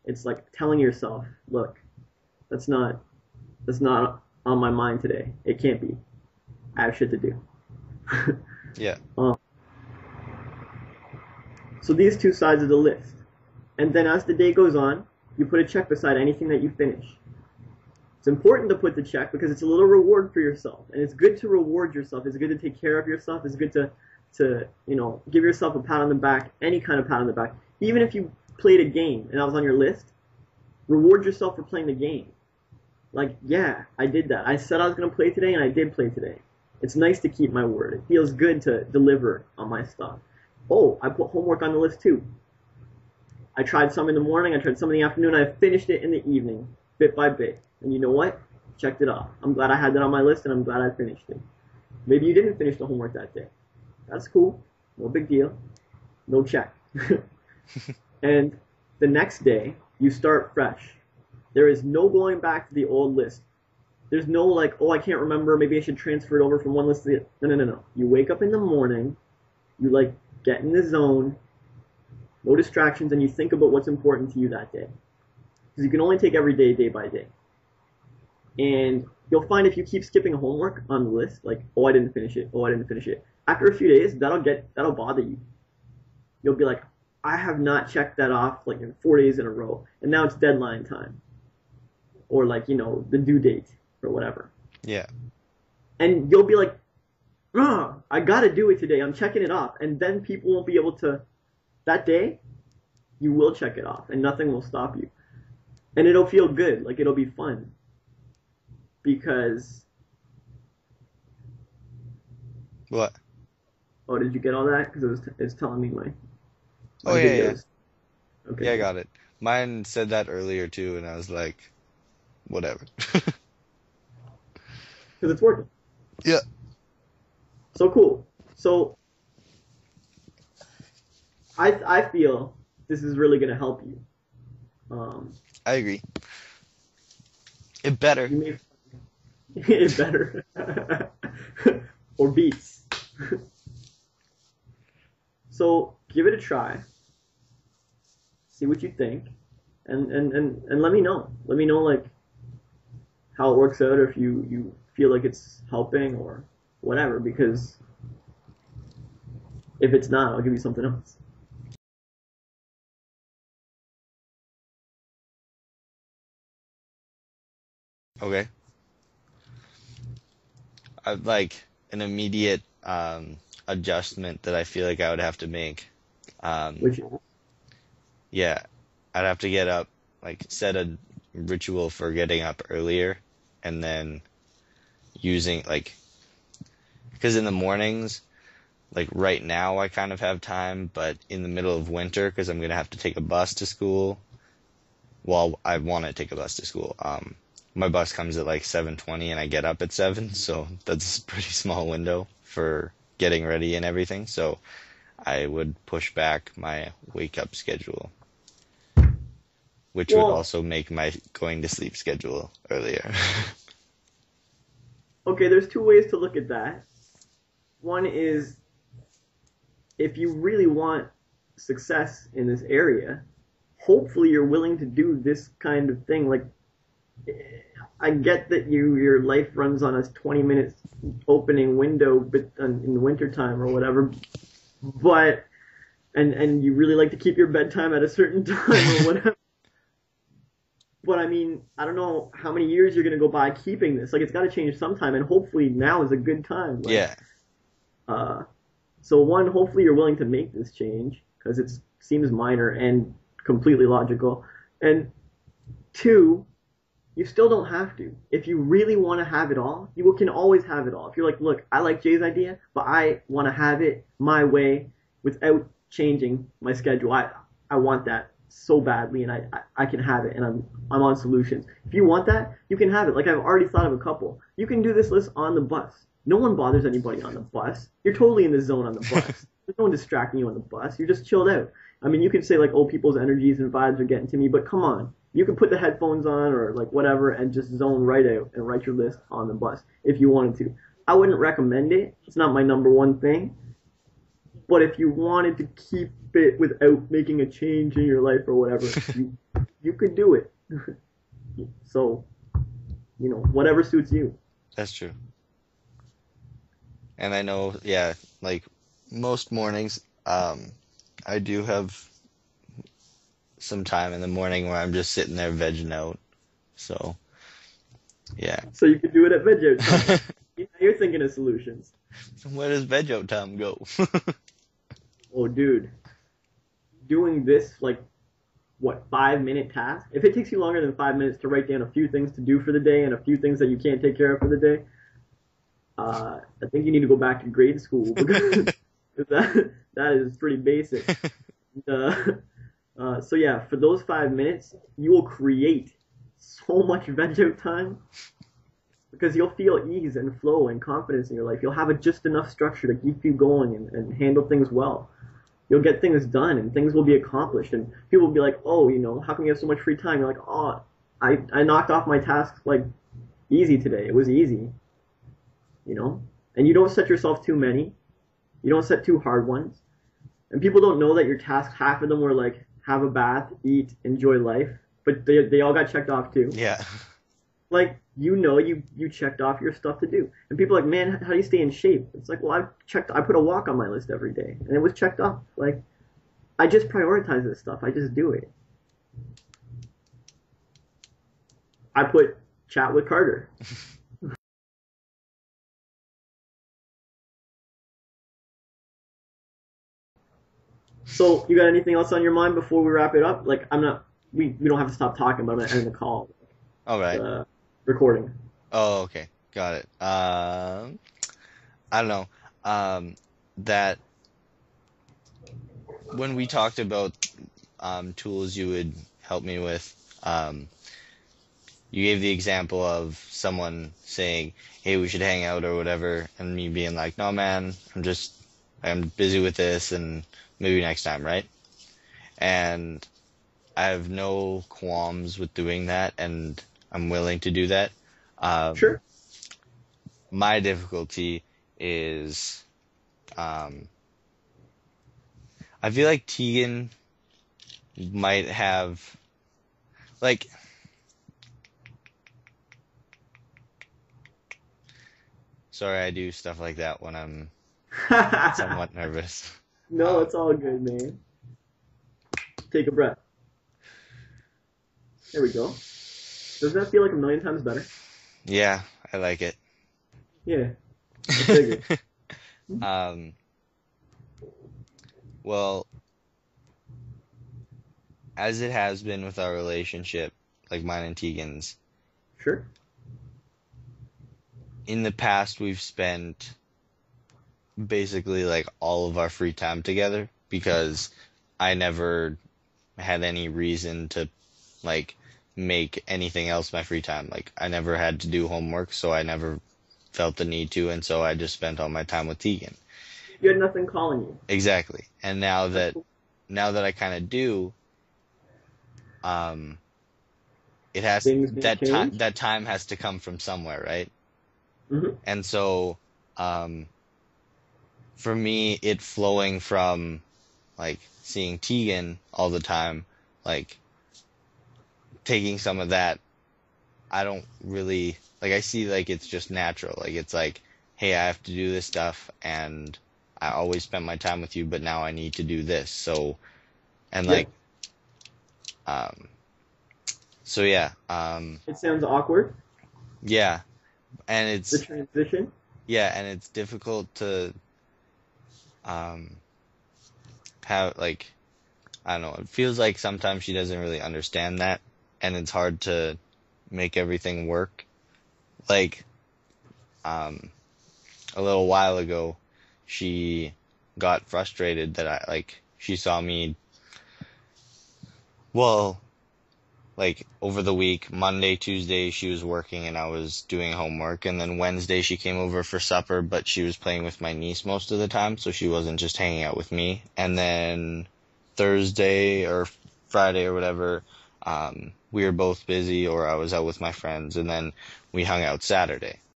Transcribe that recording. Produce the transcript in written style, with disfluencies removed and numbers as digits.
It's like telling yourself, look, that's not on my mind today. It can't be. I have shit to do. Yeah. um, so these two sides of the list. And then as the day goes on, you put a check beside anything that you finish. It's important to put the check because it's a little reward for yourself. And it's good to reward yourself. It's good to take care of yourself. It's good to give yourself a pat on the back, any kind of pat on the back. Even if you played a game and that was on your list, reward yourself for playing the game. Like, yeah, I did that. I said I was going to play today, and I did play today. It's nice to keep my word. It feels good to deliver on my stuff. Oh, I put homework on the list too. I tried some in the morning, I tried some in the afternoon, I finished it in the evening, bit by bit. And you know what? Checked it off. I'm glad I had that on my list, and I'm glad I finished it. Maybe you didn't finish the homework that day. That's cool. No big deal. No check. And the next day, you start fresh. There is no going back to the old list. There's no like, oh, I can't remember, maybe I should transfer it over from one list to the other. No, no, no, no. You wake up in the morning, you like get in the zone, no distractions, and you think about what's important to you that day. Because you can only take every day, day by day. And you'll find if you keep skipping homework on the list, like, oh, I didn't finish it, oh, I didn't finish it. After a few days, that'll bother you. You'll be like, I have not checked that off like in 4 days in a row, and now it's deadline time. Or like, the due date or whatever. Yeah. And you'll be like, I gotta do it today. I'm checking it off. And then people won't be able to, that day, you will check it off and nothing will stop you. And it'll feel good. Like it'll be fun. Because. What? Oh, did you get all that? Because it's telling me my Oh, yeah, yeah. videos. Okay. Yeah, I got it. Mine said that earlier too, and I was like, whatever. Because it's working. Yeah. So cool. So I feel this is really going to help you. I agree. It better. You may it better or beats. So give it a try. See what you think, and let me know. Let me know like how it works out, or if you feel like it's helping or whatever. Because if it's not, I'll give you something else. Okay. I'd like an immediate adjustment that I feel like I would have to make. Which Yeah, I'd have to get up, like set a ritual for getting up earlier, and then using like, because in the mornings, like right now I kind of have time, but in the middle of winter, because I'm gonna have to take a bus to school. Well, I want to take a bus to school. My bus comes at like 7:20, and I get up at 7, so that's a pretty small window for getting ready and everything. So I would push back my wake up schedule, which would Well, also make my going to sleep schedule earlier. okay, there's two ways to look at that. One is if you really want success in this area, hopefully you're willing to do this kind of thing. Like, I get that your life runs on a 20-minute opening window in the wintertime or whatever, but and you really like to keep your bedtime at a certain time or whatever. But I mean, I don't know how many years you're gonna go by keeping this. Like, it's got to change sometime, and hopefully now is a good time. Like, Yeah. So one, hopefully you're willing to make this change because it seems minor and completely logical. And two, you still don't have to. If you really want to have it all, you can always have it all. If you're like, look, I like Jay's idea, but I want to have it my way without changing my schedule. I want that so badly, and I can have it, and I'm on solutions. If you want that, you can have it. Like, I've already thought of a couple. You can do this list on the bus. No one bothers anybody on the bus. You're totally in the zone on the bus. There's no one distracting you on the bus. You're just chilled out. I mean, you could say like, oh, people's energies and vibes are getting to me, but come on. You can put the headphones on or like whatever and just zone right out and write your list on the bus if you wanted to. I wouldn't recommend it. It's not my number one thing. But if you wanted to keep it without making a change in your life or whatever, You could do it. So, whatever suits you. That's true. And I know, yeah, like most mornings, I do have some time in the morning where I'm just sitting there vegging out. So, yeah. So you could do it at veg out time. You're thinking of solutions. Where does veg out time go? Oh, dude. Doing this, like, what, 5-minute task? If it takes you longer than 5 minutes to write down a few things to do for the day and a few things that you can't take care of for the day, I think you need to go back to grade school because that is pretty basic. So yeah, for those 5 minutes, you will create so much veg out time because you'll feel ease and flow and confidence in your life. You'll have just enough structure to keep you going and handle things well. You'll get things done and things will be accomplished. And people will be like, oh, how come you have so much free time? You're like, oh, I knocked off my tasks like easy today. It was easy, And you don't set yourself too many. You don't set too hard ones. And people don't know that your tasks, half of them were like, have a bath, eat, enjoy life. But they all got checked off too. Yeah. Like, you checked off your stuff to do. And people are like, man, how do you stay in shape? It's like, well, I put a walk on my list every day. And it was checked off. Like, I just prioritize this stuff. I just do it. I put chat with Carter. So, you got anything else on your mind before we wrap it up? Like, we don't have to stop talking, but I'm going to end the call. All right. Recording. Oh, okay. Got it. I don't know. That when we talked about tools you would help me with, you gave the example of someone saying, hey, we should hang out or whatever, and me being like, no, man, I'm busy with this, and maybe next time, right? And I have no qualms with doing that, and I'm willing to do that. Sure. My difficulty is, I feel like Tegan might have, like, sorry, I do stuff like that when I'm somewhat nervous. No, it's all good, man. Take a breath. There we go. Doesn't that feel like a million times better? Yeah, I like it. Yeah. I figured. Well, as it has been with our relationship, like mine and Tegan's, Sure. in the past we've spent basically like all of our free time together because I never had any reason to like make anything else my free time. Like I never had to do homework, so I never felt the need to, and so I just spent all my time with Tegan. You had nothing calling you. Exactly. And now that I kind of do, it has that time has to come from somewhere, right? Mm-hmm. And so, for me, it flowing from like seeing Tegan all the time, like taking some of that, I don't really like. I see like it's just natural. Like it's like, hey, I have to do this stuff, and I always spent my time with you, but now I need to do this. So, and like, so yeah. It sounds awkward. Yeah, and it's the transition. Yeah, and it's difficult to have like, I don't know. It feels like sometimes she doesn't really understand that, and it's hard to make everything work. Like, a little while ago, she got frustrated that she saw me, well, like over the week, Monday, Tuesday, she was working and I was doing homework, and then Wednesday she came over for supper, but she was playing with my niece most of the time, so she wasn't just hanging out with me. And then Thursday or Friday or whatever, we were both busy, or I was out with my friends, and then we hung out Saturday.